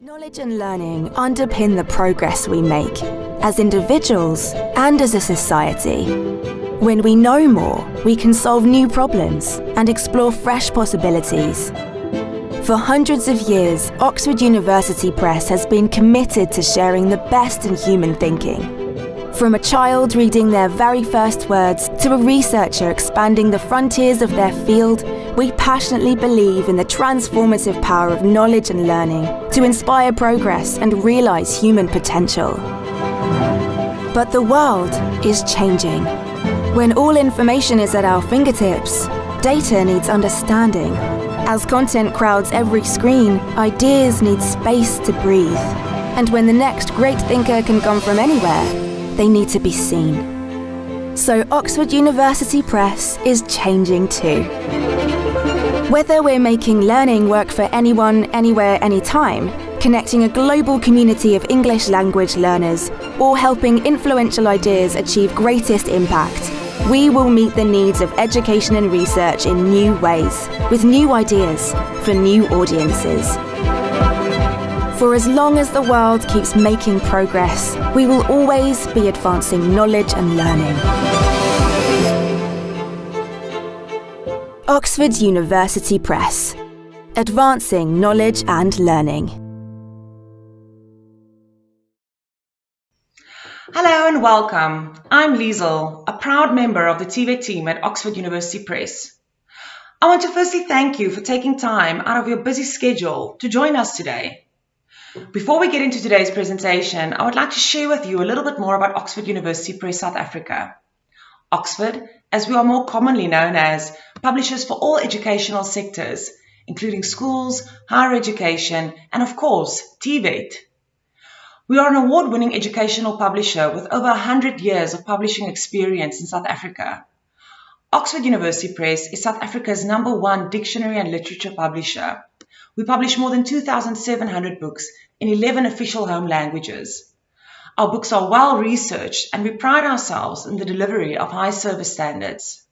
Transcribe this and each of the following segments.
Knowledge and learning underpin the progress we make, as individuals and as a society. When we know more, we can solve new problems and explore fresh possibilities. For hundreds of years, Oxford University Press has been committed to sharing the best in human thinking. From a child reading their very first words to a researcher expanding the frontiers of their field, we passionately believe in the transformative power of knowledge and learning to inspire progress and realize human potential. But the world is changing. When all information is at our fingertips, data needs understanding. As content crowds every screen, ideas need space to breathe. And when the next great thinker can come from anywhere, they need to be seen. So Oxford University Press is changing too. Whether we're making learning work for anyone, anywhere, anytime, connecting a global community of English language learners, or helping influential ideas achieve greatest impact, we will meet the needs of education and research in new ways, with new ideas, for new audiences. For as long as the world keeps making progress, we will always be advancing knowledge and learning. Oxford University Press. Advancing knowledge and learning. Hello and welcome. I'm Liesl, a proud member of the TVET team at Oxford University Press. I want to firstly thank you for taking time out of your busy schedule to join us today. Before we get into today's presentation, I would like to share with you a little bit more about Oxford University Press South Africa. Oxford, as we are more commonly known as, publishes for all educational sectors, including schools, higher education, and of course, TVET. We are an award-winning educational publisher with over 100 years of publishing experience in South Africa. Oxford University Press is South Africa's #1 dictionary and literature publisher. We publish more than 2,700 books in 11 official home languages. Our books are well researched and we pride ourselves in the delivery of high service standards.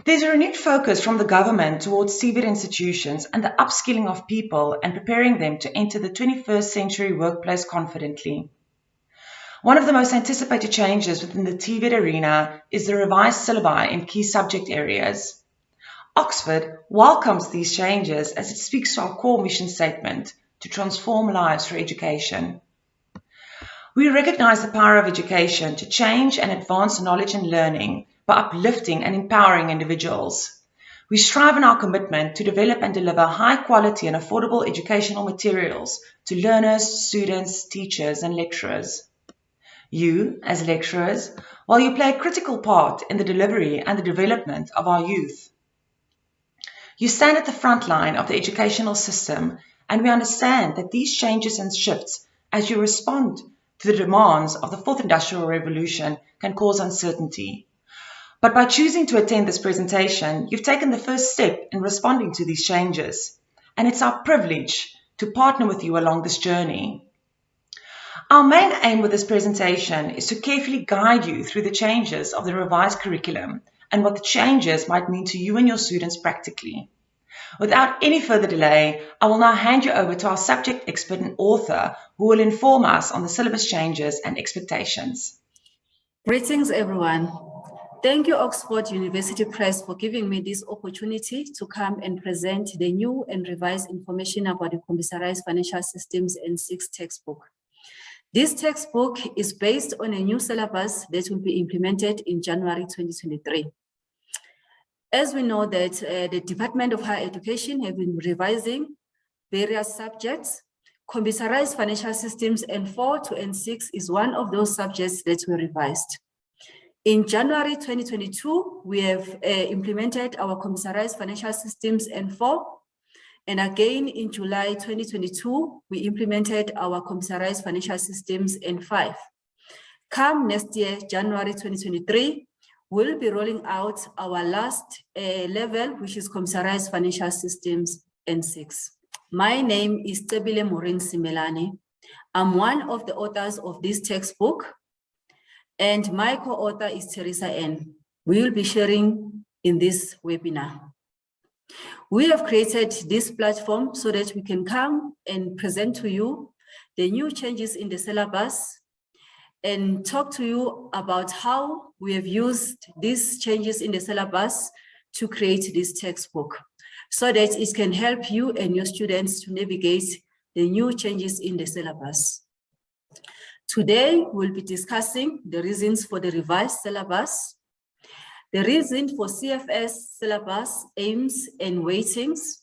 There's a renewed focus from the government towards TVET institutions and the upskilling of people and preparing them to enter the 21st century workplace confidently. One of the most anticipated changes within the TVET arena is the revised syllabi in key subject areas. Oxford welcomes these changes as it speaks to our core mission statement to transform lives through education. We recognize the power of education to change and advance knowledge and learning by uplifting and empowering individuals. We strive in our commitment to develop and deliver high quality and affordable educational materials to learners, students, teachers, and lecturers. You, as lecturers, while you play a critical part in the delivery and the development of our youth. You stand at the front line of the educational system, and we understand that these changes and shifts as you respond to the demands of the Fourth Industrial Revolution can cause uncertainty. But by choosing to attend this presentation, you've taken the first step in responding to these changes, and it's our privilege to partner with you along this journey. Our main aim with this presentation is to carefully guide you through the changes of the revised curriculum and what the changes might mean to you and your students practically. Without any further delay, I will now hand you over to our subject expert and author who will inform us on the syllabus changes and expectations. Greetings, everyone. Thank you, Oxford University Press, for giving me this opportunity to come and present the new and revised information about the Computerised Financial Systems N6 textbook. This textbook is based on a new syllabus that will be implemented in January 2023. As we know that the Department of Higher Education have been revising various subjects, Computerised Financial Systems N4 to N6 is one of those subjects that were revised. In January 2022, we have implemented our Computerised Financial Systems N4, and again in July 2022, we implemented our Computerised Financial Systems N5. Come next year, January 2023, we'll be rolling out our last level, which is Computerised Financial Systems N6. My name is Tebile Maureen Simelane. I'm one of the authors of this textbook, and my co-author is Teresa N. We will be sharing in this webinar. We have created this platform so that we can come and present to you the new changes in the syllabus and talk to you about how we have used these changes in the syllabus to create this textbook so that it can help you and your students to navigate the new changes in the syllabus. Today, we'll be discussing the reasons for the revised syllabus, the reason for CFS syllabus aims and weightings,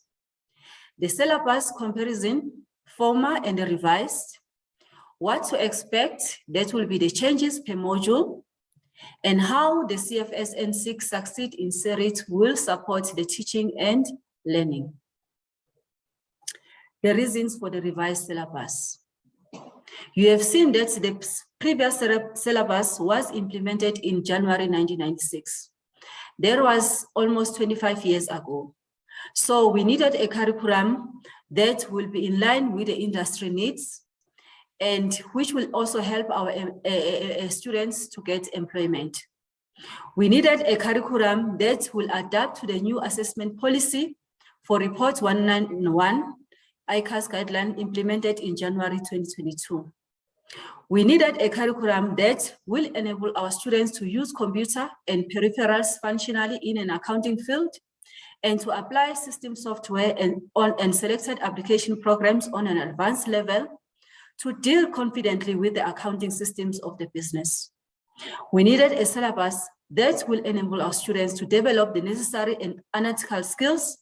the syllabus comparison, former and revised, what to expect, that will be the changes per module, and how the CFS N6 Succeed in CFS will support the teaching and learning. The reasons for the revised syllabus. You have seen that the previous syllabus was implemented in January 1996. That was almost 25 years ago. So we needed a curriculum that will be in line with the industry needs and which will also help our students to get employment. We needed a curriculum that will adapt to the new assessment policy for Report 191, ICAS guideline implemented in January 2022. We needed a curriculum that will enable our students to use computer and peripherals functionally in an accounting field and to apply system software and selected application programs on an advanced level to deal confidently with the accounting systems of the business. We needed a syllabus that will enable our students to develop the necessary and analytical skills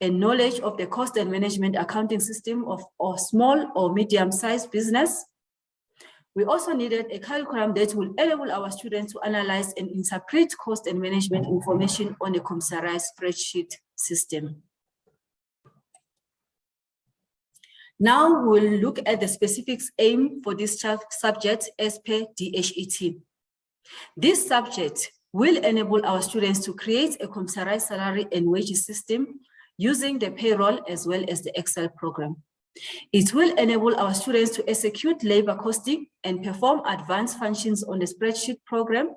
and knowledge of the cost and management accounting system of a small or medium-sized business. We also needed a curriculum that will enable our students to analyze and interpret cost and management information on a computerized spreadsheet system. Now we'll look at the specifics aim for this subject as per DHET. This subject will enable our students to create a computerized salary and wages system using the payroll as well as the Excel program. It will enable our students to execute labor costing and perform advanced functions on the spreadsheet program.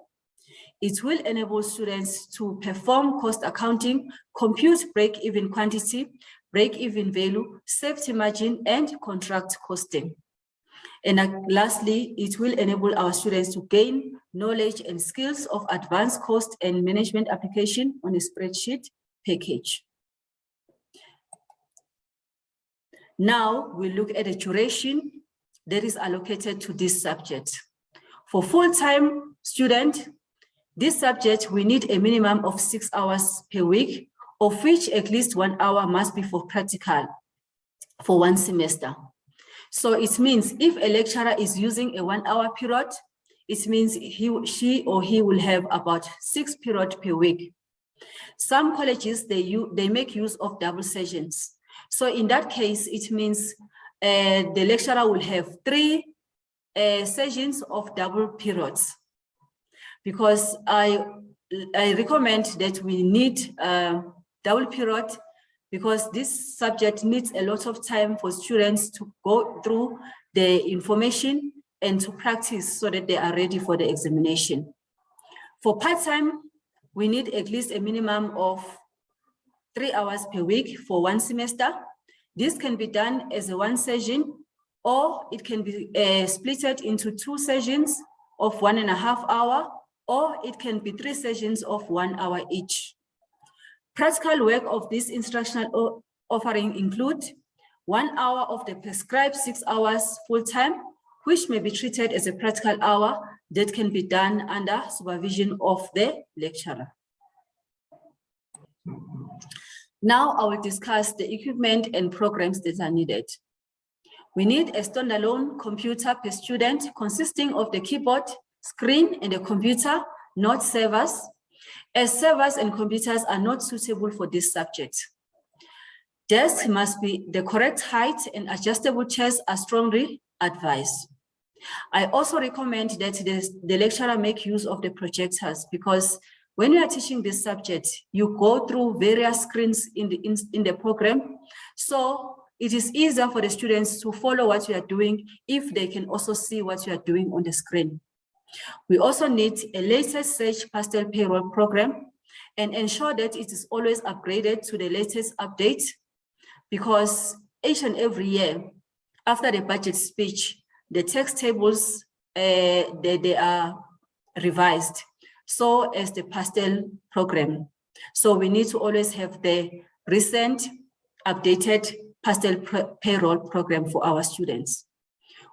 It will enable students to perform cost accounting, compute break-even quantity, break-even value, safety margin, and contract costing. And lastly, it will enable our students to gain knowledge and skills of advanced cost and management application on a spreadsheet package. Now we look at the duration that is allocated to this subject. For full-time student, this subject, we need a minimum of 6 hours per week, of which at least 1 hour must be for practical for 1 semester. So it means if a lecturer is using a 1 hour period, it means she or he will have about 6 periods per week. Some colleges, they make use of double sessions. So in that case, it means the lecturer will have 3 sessions of double periods. Because I recommend that we need double period because this subject needs a lot of time for students to go through the information and to practice so that they are ready for the examination. For part-time, we need at least a minimum of 3 hours per week for 1 semester. This can be done as a 1 session, or it can be splitted into 2 sessions of 1.5 hours, or it can be 3 sessions of 1 hour each. Practical work of this instructional offering include 1 hour of the prescribed 6 hours full-time, which may be treated as a practical hour that can be done under supervision of the lecturer. Now I will discuss the equipment and programs that are needed. We need a standalone computer per student consisting of the keyboard, screen, and a computer, not servers, as servers and computers are not suitable for this subject. Desks must be the correct height and adjustable chairs are strongly advised. I also recommend that the lecturer make use of the projectors because when you are teaching this subject, you go through various screens in the program. So it is easier for the students to follow what you are doing if they can also see what you are doing on the screen. We also need a latest search pastel payroll program and ensure that it is always upgraded to the latest update, because each and every year after the budget speech, the text tables, they are revised, so as the pastel program. So we need to always have the recent updated pastel payroll program for our students.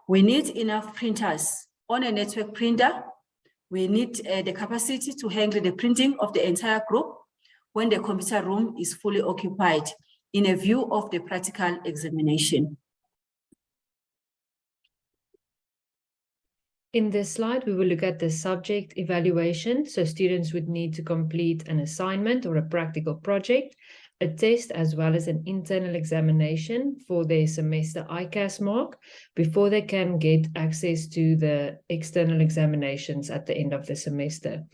We need enough printers on a network printer. We need the capacity to handle the printing of the entire group when the computer room is fully occupied in a view of the practical examination. In this slide, we will look at the subject evaluation. So students would need to complete an assignment or a practical project, a test, as well as an internal examination for their semester ICAS mark before they can get access to the external examinations at the end of the semester.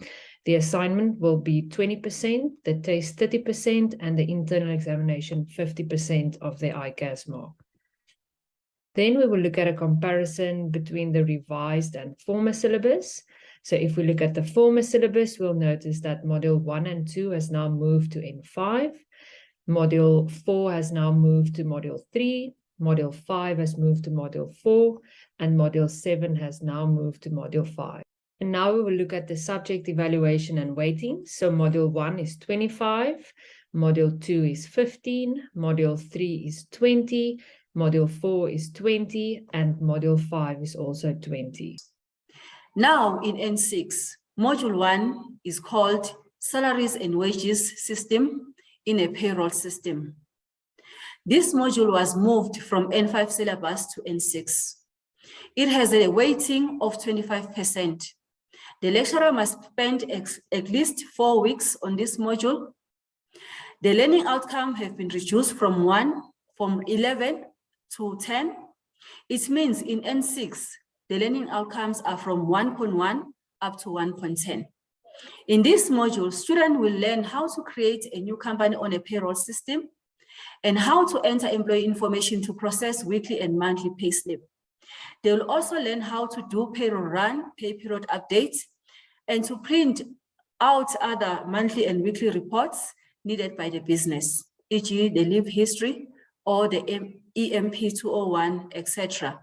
The assignment will be 20%, the test 30%, and the internal examination 50% of their ICAS mark. Then we will look at a comparison between the revised and former syllabus. So if we look at the former syllabus, we'll notice that Module 1 and 2 has now moved to N5. Module 4 has now moved to Module 3. Module 5 has moved to Module 4. And Module 7 has now moved to Module 5. And now we will look at the subject evaluation and weighting. So Module 1 is 25. Module 2 is 15. Module 3 is 20. Module 4 is 20, and Module 5 is also 20. Now in N6, Module 1 is called Salaries and Wages System in a Payroll System. This module was moved from N5 syllabus to N6. It has a weighting of 25%. The lecturer must spend at least 4 weeks on this module. The learning outcome have been reduced from 11 to 10. It means in N6, the learning outcomes are from 1.1 up to 1.10. In this module, students will learn how to create a new company on a payroll system and how to enter employee information to process weekly and monthly pay slip. They will also learn how to do payroll run, pay period updates, and to print out other monthly and weekly reports needed by the business, e.g. the leave history or the EMP 201, etc.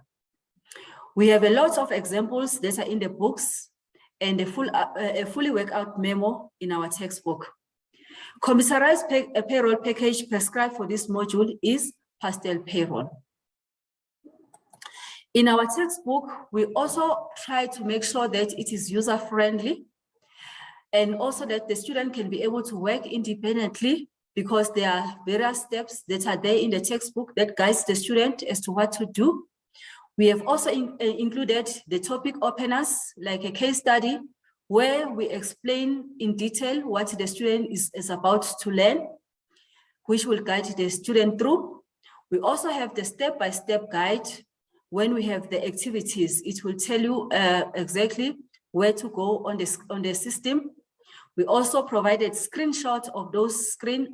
We have a lot of examples that are in the books and a fully worked out memo in our textbook. Computerized payroll package prescribed for this module is pastel payroll. In our textbook, we also try to make sure that it is user-friendly and also that the student can be able to work independently, because there are various steps that are there in the textbook that guides the student as to what to do. We have also included the topic openers, like a case study, where we explain in detail what the student is about to learn, which will guide the student through. We also have the step-by-step guide. When we have the activities, it will tell you exactly where to go on the system. We also provided screenshots of those screens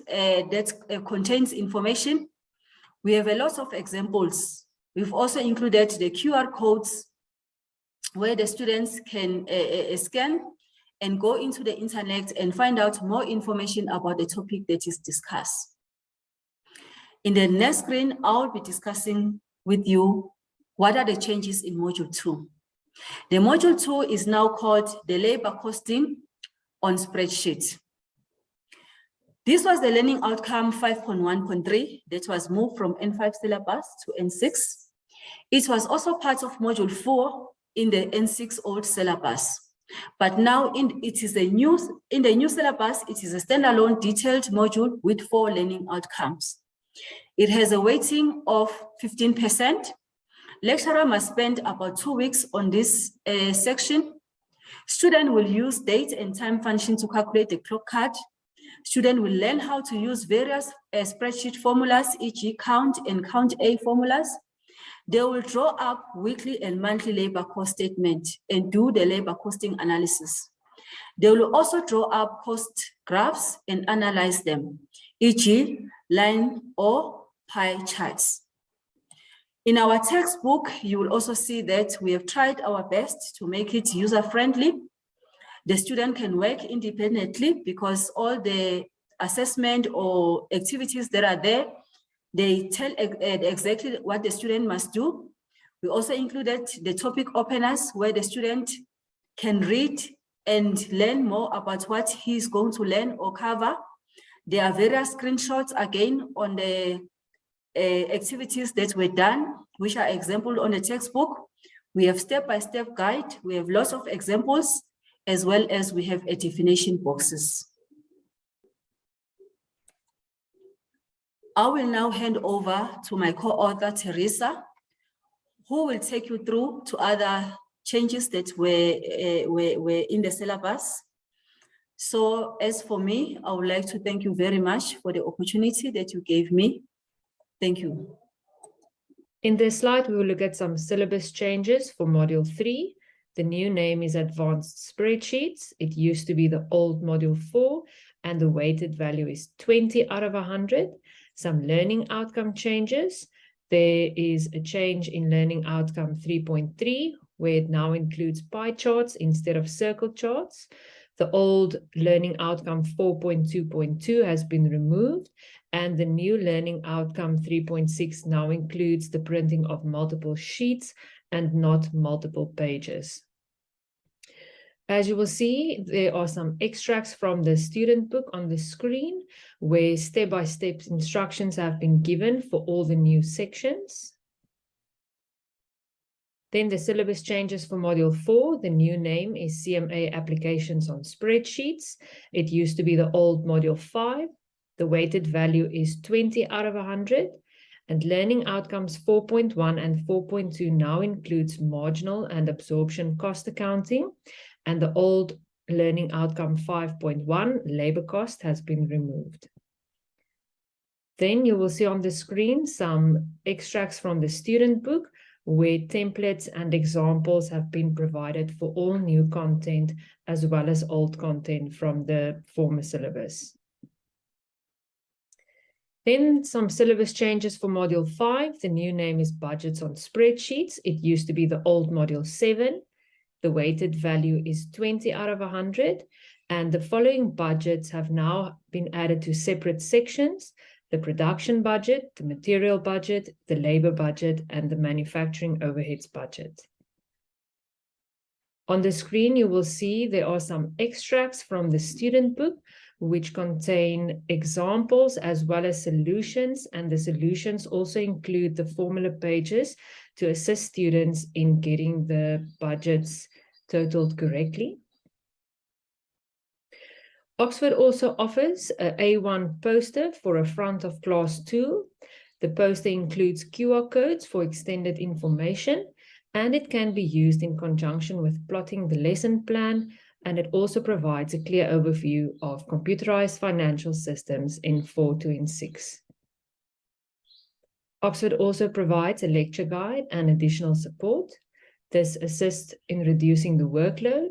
that contains information. We have a lot of examples. We've also included the QR codes where the students can scan and go into the internet and find out more information about the topic that is discussed. In the next screen, I'll be discussing with you what are the changes in Module 2. The Module 2 is now called the labor costing on spreadsheet. This was the learning outcome 5.1.3 that was moved from N5 syllabus to N6. It was also part of Module 4 in the N6 old syllabus. But now in the new syllabus, it is a standalone detailed module with 4 learning outcomes. It has a weighting of 15%. Lecturer must spend about 2 weeks on this section. Student will use date and time function to calculate the clock card. Student will learn how to use various spreadsheet formulas, e.g. count and count A formulas. They will draw up weekly and monthly labor cost statement and do the labor costing analysis. They will also draw up cost graphs and analyze them, e.g. line or pie charts. In our textbook, you will also see that we have tried our best to make it user-friendly. The student can work independently because all the assessment or activities that are there, they tell exactly what the student must do. We also included the topic openers where the student can read and learn more about what he's going to learn or cover. There are various screenshots again on the activities that were done, which are exampled on the textbook. We have step-by-step guide. We have lots of examples, as well as we have a definition boxes. I will now hand over to my co-author, Teresa, who will take you through to other changes that were in the syllabus. So as for me, I would like to thank you very much for the opportunity that you gave me. Thank you. In this slide, we will look at some syllabus changes for Module 3. The new name is Advanced Spreadsheets. It used to be the old Module 4, and the weighted value is 20 out of 100. Some learning outcome changes. There is a change in learning outcome 3.3, where it now includes pie charts instead of circle charts. The old learning outcome 4.2.2 has been removed, and the new learning outcome 3.6 now includes the printing of multiple sheets and not multiple pages. As you will see, there are some extracts from the student book on the screen where step-by-step instructions have been given for all the new sections. Then the syllabus changes for Module 4. The new name is CMA Applications on Spreadsheets. It used to be the old Module 5. The weighted value is 20 out of 100. And learning outcomes 4.1 and 4.2 now includes marginal and absorption cost accounting. And the old learning outcome 5.1, labor cost, has been removed. Then you will see on the screen some extracts from the student book where templates and examples have been provided for all new content as well as old content from the former syllabus. Then some syllabus changes for Module 5. The new name is Budgets on Spreadsheets. It used to be the old Module 7. The weighted value is 20 out of 100. And the following budgets have now been added to separate sections: the production budget, the material budget, the labor budget, and the manufacturing overheads budget. On the screen, you will see there are some extracts from the student book which contain examples as well as solutions, and the solutions also include the formula pages to assist students in getting the budgets totaled correctly. Oxford also offers an A1 poster for a front of class tool. The poster includes QR codes for extended information, and it can be used in conjunction with plotting the lesson plan, and it also provides a clear overview of computerized financial systems in N4 to N6. Oxford also provides a lecture guide and additional support. This assists in reducing the workload.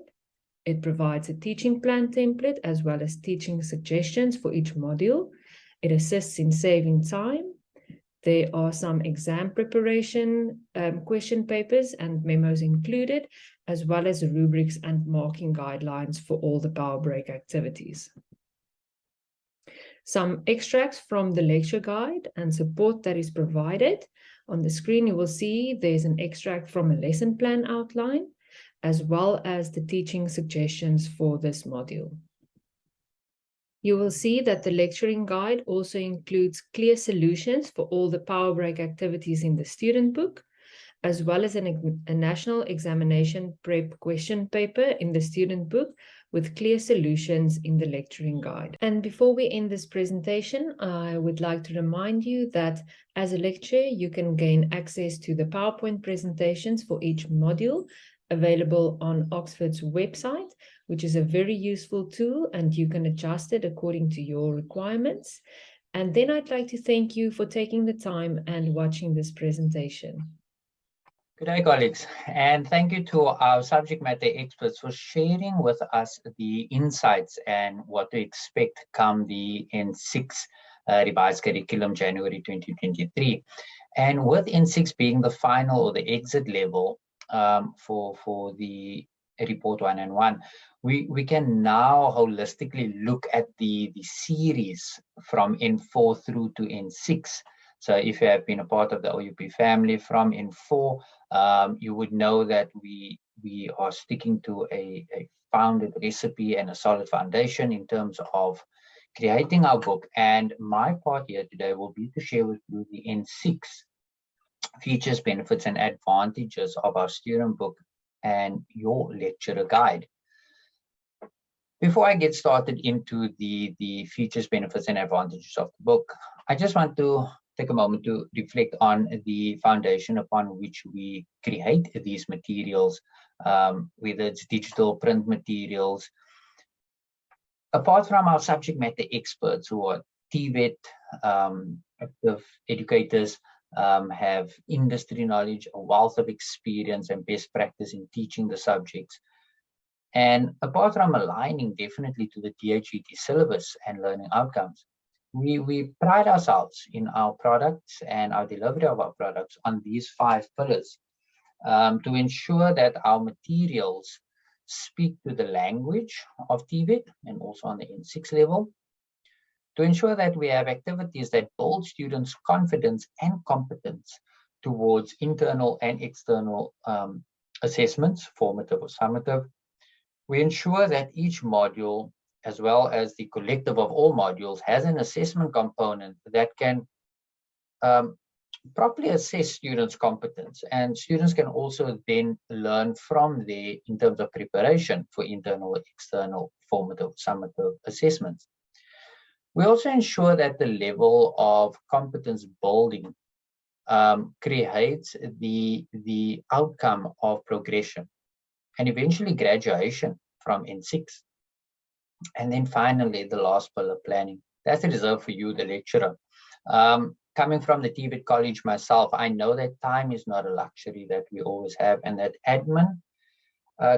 It provides a teaching plan template as well as teaching suggestions for each module. It assists in saving time. There are some exam preparation question papers and memos included, as well as rubrics and marking guidelines for all the power break activities. Some extracts from the lecture guide and support that is provided. On the screen, you will see there's an extract from a lesson plan outline, as well as the teaching suggestions for this module. You will see that the lecturing guide also includes clear solutions for all the power break activities in the student book, as well as a national examination prep question paper in the student book with clear solutions in the lecturing guide. And before we end this presentation, I would like to remind you that as a lecturer, you can gain access to the PowerPoint presentations for each module available on Oxford's website, which is a very useful tool, and you can adjust it according to your requirements. And then I'd like to thank you for taking the time and watching this presentation. Good day, colleagues, and thank you to our subject matter experts for sharing with us the insights and what to expect come the N6 revised curriculum January 2023. And with N6 being the final or the exit level for the report 1 and 1, we can now holistically look at the series from N4 through to N6. So if you have been a part of the OUP family from N4, you would know that we are sticking to a founded recipe and a solid foundation in terms of creating our book. And my part here today will be to share with you the N6 features, benefits, and advantages of our student book and your lecturer guide. Before I get started into the features, benefits, and advantages of the book, I just want to take a moment to reflect on the foundation upon which we create these materials, whether it's digital, print materials. Apart from our subject matter experts who are TVET, active educators, have industry knowledge, a wealth of experience and best practice in teaching the subjects. And apart from aligning definitely to the DHET syllabus and learning outcomes, we pride ourselves in our products and our delivery of our products on these 5 pillars to ensure that our materials speak to the language of TVET and also on the N6 level, to ensure that we have activities that build students' confidence and competence towards internal and external assessments, formative or summative. We ensure that each module, as well as the collective of all modules, has an assessment component that can properly assess students' competence. And students can also then learn from there in terms of preparation for internal, external, formative, summative assessments. We also ensure that the level of competence building creates the outcome of progression and eventually graduation from N6. And then finally, the last pillar, planning. That's reserved for you, the lecturer. Coming from the TVET college myself, I know that time is not a luxury that we always have, and that admin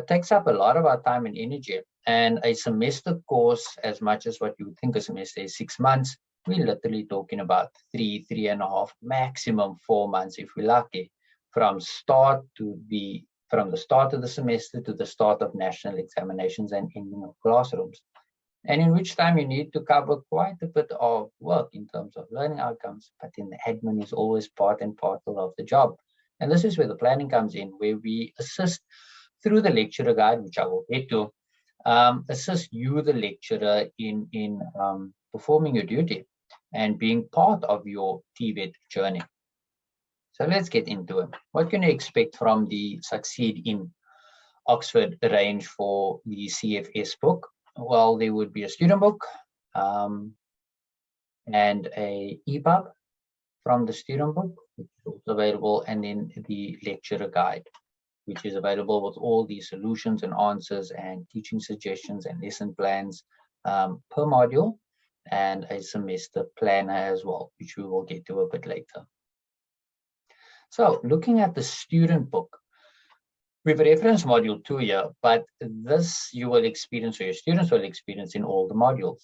takes up a lot of our time and energy. And a semester course, as much as what you would think a semester is 6 months, we're literally talking about 3.5, maximum 4 months if we're lucky, from the start of the semester to the start of national examinations and ending of classrooms. And in which time you need to cover quite a bit of work in terms of learning outcomes, but then the admin is always part and parcel of the job. And this is where the planning comes in, where we assist through the lecturer guide, which I will get to, assist you, the lecturer, in performing your duty and being part of your TVET journey. So let's get into it. What can you expect from the Succeed in Oxford range for the CFS book? Well, there would be a student book and a EPUB from the student book, which is also available, and then the lecturer guide, which is available with all the solutions and answers and teaching suggestions and lesson plans per module, and a semester planner as well, which we will get to a bit later. So looking at the student book, we've referenced module 2 here, but this you will experience, or your students will experience, in all the modules.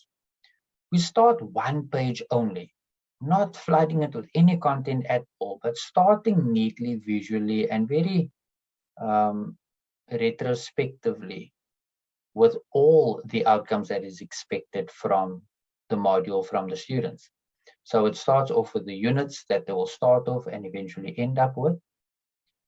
We start 1 page only, not flooding it with any content at all, but starting neatly, visually, and very retrospectively with all the outcomes that is expected from the module from the students. So it starts off with the units that they will start off and eventually end up with,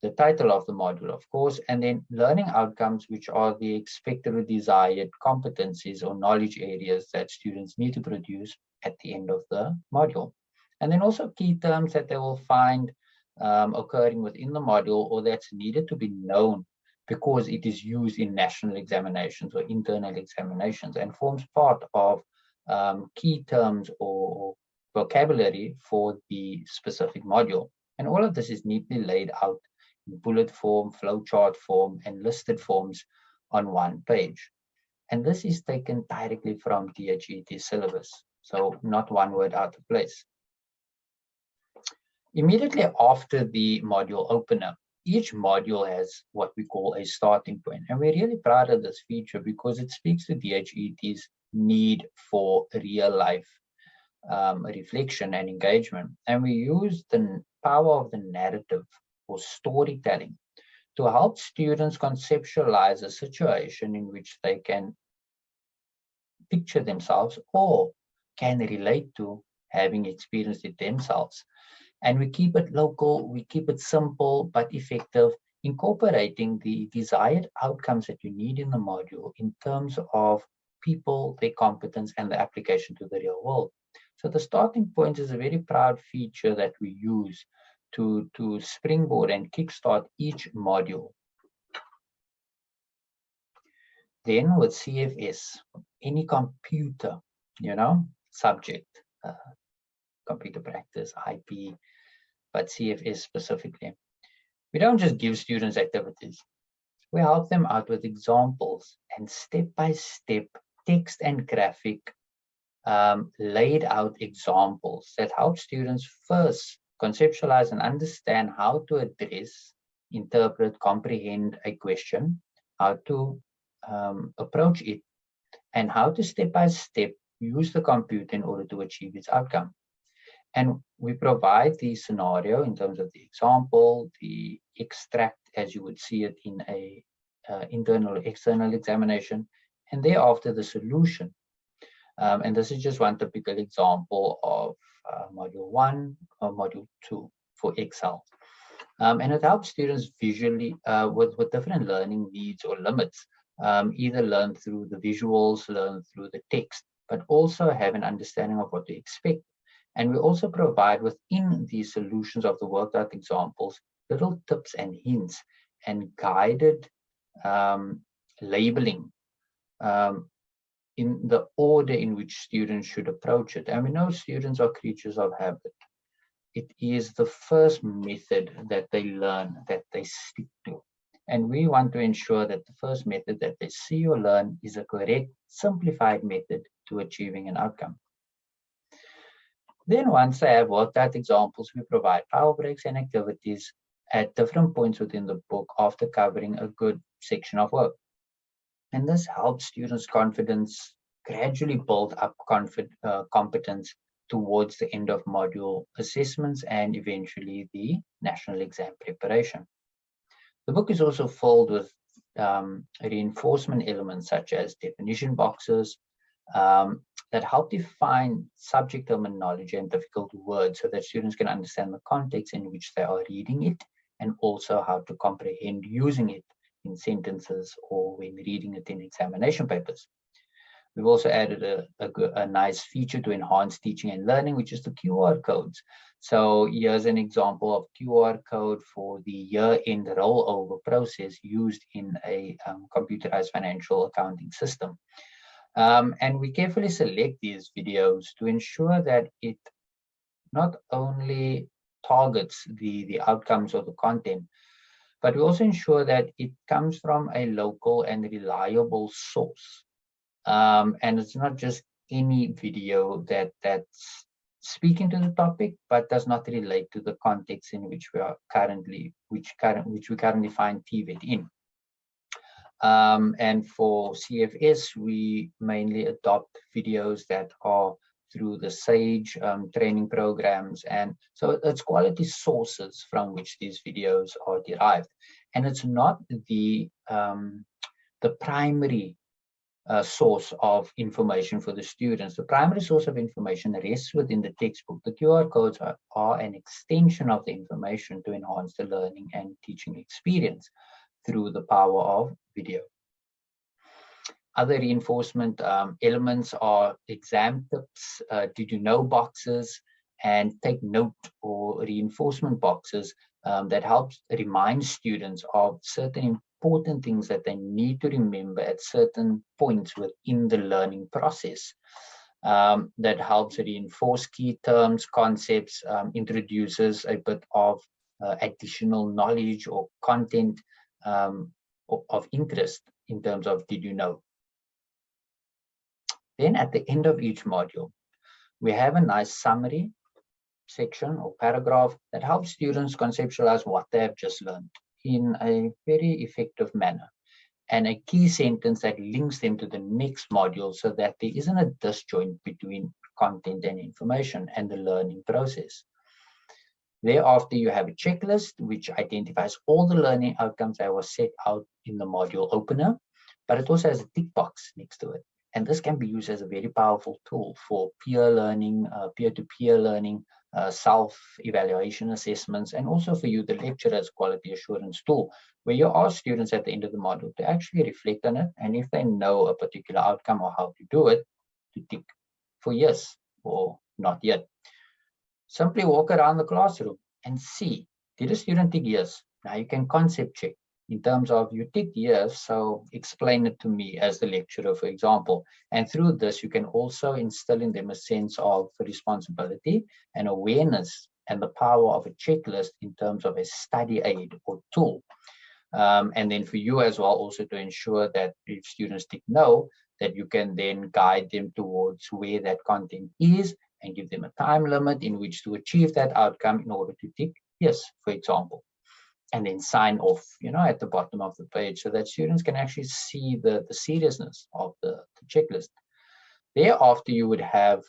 the title of the module, of course, and then learning outcomes, which are the expected or desired competencies or knowledge areas that students need to produce at the end of the module. And then also key terms that they will find occurring within the module, or that's needed to be known because it is used in national examinations or internal examinations and forms part of key terms or vocabulary for the specific module. And all of this is neatly laid out in bullet form, flowchart form, and listed forms on 1 page. And this is taken directly from DHET syllabus, so not one word out of place. Immediately after the module opener, each module has what we call a starting point. And we're really proud of this feature because it speaks to DHET's need for real life reflection and engagement. And we use the power of the narrative or storytelling to help students conceptualize a situation in which they can picture themselves or can relate to having experienced it themselves. And we keep it local, we keep it simple but effective, incorporating the desired outcomes that you need in the module in terms of people, their competence, and the application to the real world. So the starting point is a very proud feature that we use to springboard and kickstart each module. Then with CFS, any computer, subject, computer practice, IP, but CFS specifically, we don't just give students activities. We help them out with examples and step-by-step text and graphic laid out examples that help students first conceptualize and understand how to address, interpret, comprehend a question, how to approach it, and how to step-by-step use the computer in order to achieve its outcome. And we provide the scenario in terms of the example, the extract as you would see it in a internal or external examination, and thereafter the solution. And this is just one typical example of Module 1 or Module 2 for Excel. And it helps students visually with different learning needs or limits, either learn through the visuals, learn through the text, but also have an understanding of what to expect. And we also provide within the solutions of the worked out examples little tips and hints and guided labeling in the order in which students should approach it. And we know students are creatures of habit. It is the first method that they learn, that they stick to. And we want to ensure that the first method that they see or learn is a correct, simplified method to achieving an outcome. Then once they have worked out examples, we provide power breaks and activities at different points within the book after covering a good section of work. And this helps students' confidence gradually build up competence towards the end of module assessments and eventually the national exam preparation. The book is also filled with reinforcement elements such as definition boxes that help define subject terminology and difficult words so that students can understand the context in which they are reading it and also how to comprehend using it in sentences or when reading it in examination papers. We've also added a nice feature to enhance teaching and learning, which is the QR codes. So here's an example of QR code for the year-end rollover process used in a computerized financial accounting system. And we carefully select these videos to ensure that it not only targets the outcomes of the content, but we also ensure that it comes from a local and reliable source. And it's not just any video that's speaking to the topic, but does not relate to the context in which we are currently, which we currently find TVET in. And for CFS, we mainly adopt videos that are through the SAGE training programs. And so it's quality sources from which these videos are derived. And it's not the primary source of information for the students. The primary source of information rests within the textbook. The QR codes are an extension of the information to enhance the learning and teaching experience through the power of video. Other reinforcement elements are exam tips, did you know boxes, and take note or reinforcement boxes that helps remind students of certain important things that they need to remember at certain points within the learning process. That helps reinforce key terms, concepts, introduces a bit of additional knowledge or content of interest in terms of did you know. Then at the end of each module, we have a nice summary section or paragraph that helps students conceptualize what they have just learned in a very effective manner, and a key sentence that links them to the next module so that there isn't a disjoint between content and information and the learning process. Thereafter, you have a checklist which identifies all the learning outcomes that were set out in the module opener, but it also has a tick box next to it. And this can be used as a very powerful tool for peer learning, peer-to-peer learning, self-evaluation assessments, and also for you, the lecturer's quality assurance tool, where you ask students at the end of the module to actually reflect on it, and if they know a particular outcome or how to do it, to tick for yes or not yet. Simply walk around the classroom and see, did a student tick yes? Now you can concept check in terms of you ticked yes, so explain it to me as the lecturer, for example. And through this, you can also instill in them a sense of responsibility and awareness and the power of a checklist in terms of a study aid or tool. And then for you as well, also to ensure that if students tick no, that you can then guide them towards where that content is and give them a time limit in which to achieve that outcome in order to tick yes, for example. And then sign off, at the bottom of the page so that students can actually see the seriousness of the checklist. Thereafter, you would have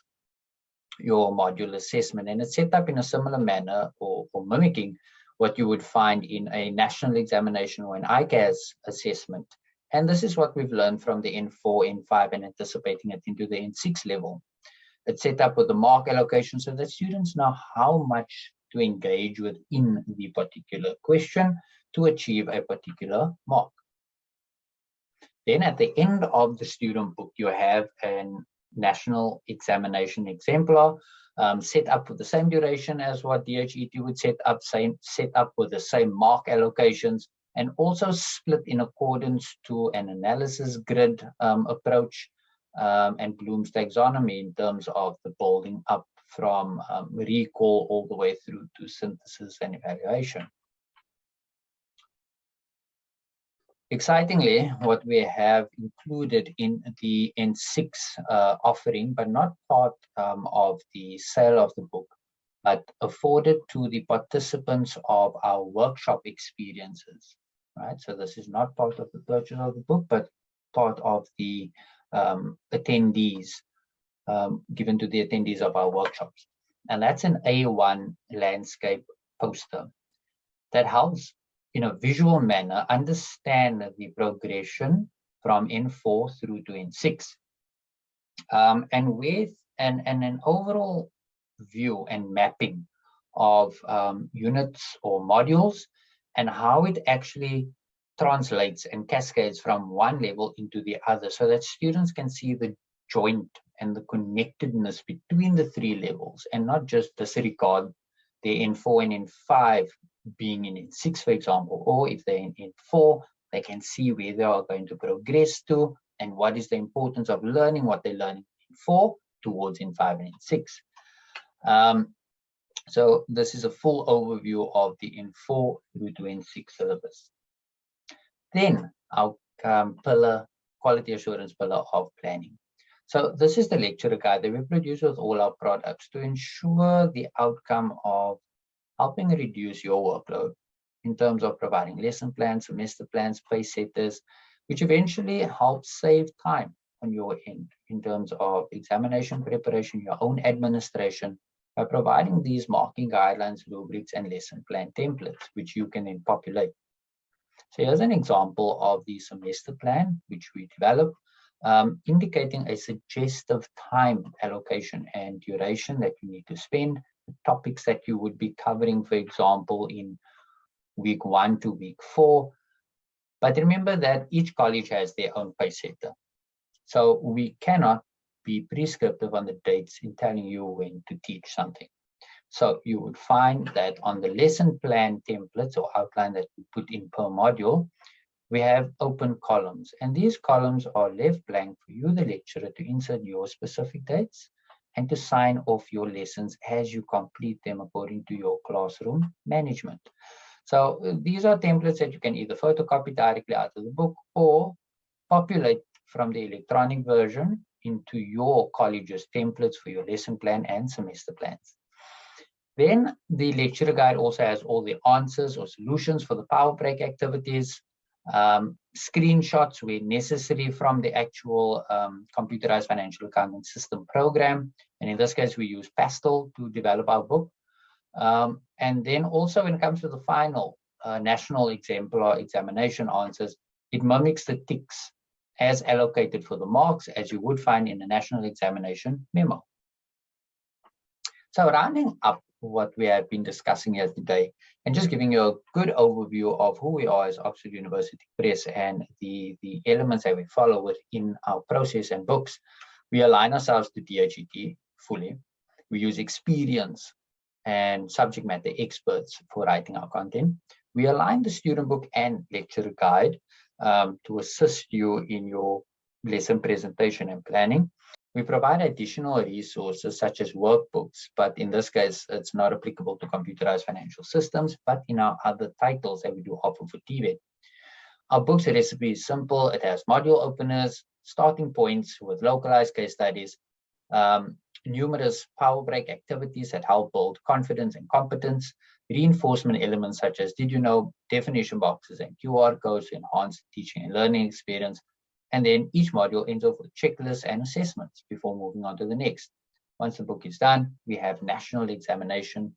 your module assessment, and it's set up in a similar manner or mimicking what you would find in a national examination or an ICAS assessment. And this is what we've learned from the N4, N5, and anticipating it into the N6 level. It's set up with the mark allocation so that students know how much to engage within the particular question to achieve a particular mark. Then at the end of the student book, you have a national examination exemplar set up with the same duration as what DHET would set up with the same mark allocations, and also split in accordance to an analysis grid approach and Bloom's taxonomy in terms of the building up from recall all the way through to synthesis and evaluation. Excitingly, what we have included in the N6 offering, but not part of the sale of the book, but afforded to the participants of our workshop experiences, right? So this is not part of the purchase of the book, but part of the attendees, given to the attendees of our workshops. And that's an A1 landscape poster that helps in a visual manner understand the progression from N4 through to N6. And with an overall view and mapping of units or modules and how it actually translates and cascades from one level into the other so that students can see the joint and the connectedness between the three levels and not just disregard the N4 and N5 being in N6, for example, or if they're in N4, they can see where they are going to progress to and what is the importance of learning what they're learning in N4 towards N5 and N6. So this is a full overview of the N4 through to N6 syllabus. Then our quality assurance pillar of planning. So this is the lecturer guide that we produce with all our products to ensure the outcome of helping reduce your workload in terms of providing lesson plans, semester plans, pace setters, which eventually helps save time on your end in terms of examination preparation, your own administration, by providing these marking guidelines, rubrics, and lesson plan templates, which you can then populate. So here's an example of the semester plan, which we developed, indicating a suggestive time allocation and duration that you need to spend, the topics that you would be covering, for example, in week 1 to week 4. But remember that each college has their own pace setter. So we cannot be prescriptive on the dates in telling you when to teach something. So you would find that on the lesson plan templates or outline that we put in per module, we have open columns, and these columns are left blank for you, the lecturer, to insert your specific dates and to sign off your lessons as you complete them according to your classroom management. So these are templates that you can either photocopy directly out of the book or populate from the electronic version into your college's templates for your lesson plan and semester plans. Then the lecturer guide also has all the answers or solutions for the power break activities, screenshots where necessary from the actual computerized financial accounting system program. And in this case, we use Pastel to develop our book. And then also when it comes to the final national exemplar examination answers, it mimics the ticks as allocated for the marks, as you would find in a national examination memo. So rounding up what we have been discussing here today, and just giving you a good overview of who we are as Oxford University Press and the elements that we follow within our process and books. We align ourselves to DHET fully. We use experience and subject matter experts for writing our content. We align the student book and lecture guide to assist you in your lesson presentation and planning. We provide additional resources such as workbooks, but in this case, it's not applicable to computerized financial systems, but in our other titles that we do offer for TVET. Our book's recipe is simple. It has module openers, starting points with localized case studies, numerous power break activities that help build confidence and competence, reinforcement elements such as did you know, definition boxes and QR codes to enhance the teaching and learning experience. And then each module ends off with checklists and assessments before moving on to the next. Once the book is done, we have national examination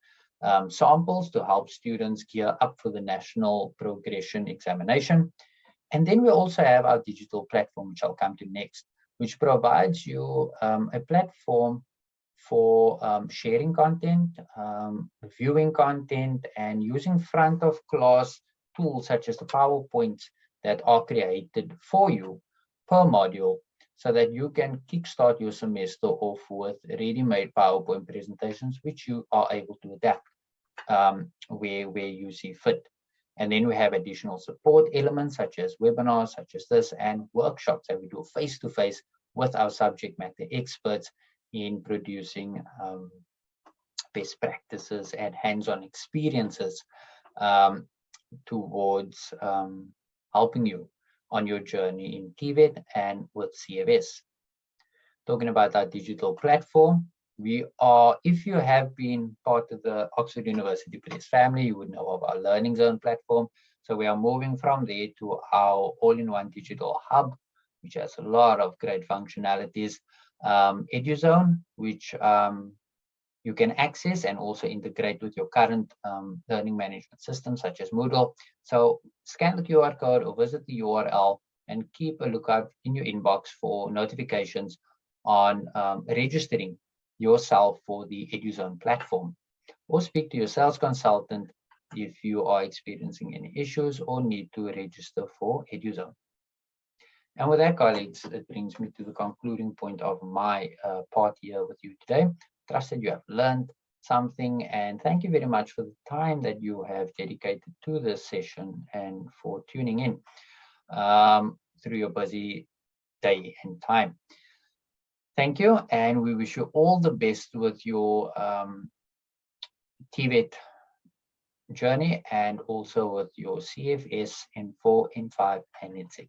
samples to help students gear up for the national progression examination. And then we also have our digital platform, which I'll come to next, which provides you a platform for sharing content, viewing content, and using front of class tools such as the PowerPoints that are created for you per module, so that you can kickstart your semester off with ready-made PowerPoint presentations, which you are able to adapt where you see fit. And then we have additional support elements such as webinars such as this and workshops that we do face-to-face with our subject matter experts in producing best practices and hands-on experiences towards helping you on your journey in TVET and with CFS. Talking about our digital platform, we are, if you have been part of the Oxford University Press family, you would know of our Learning Zone platform. So we are moving from there to our all-in-one digital hub, which has a lot of great functionalities. EduZone, which you can access and also integrate with your current learning management system, such as Moodle. So scan the QR code or visit the URL and keep a lookout in your inbox for notifications on registering yourself for the EduZone platform. Or speak to your sales consultant if you are experiencing any issues or need to register for EduZone. And with that, colleagues, it brings me to the concluding point of my part here with you today. Trust that you have learned something, and thank you very much for the time that you have dedicated to this session and for tuning in through your busy day and time. Thank you, and we wish you all the best with your TVET journey and also with your CFS N4, N5, and N6.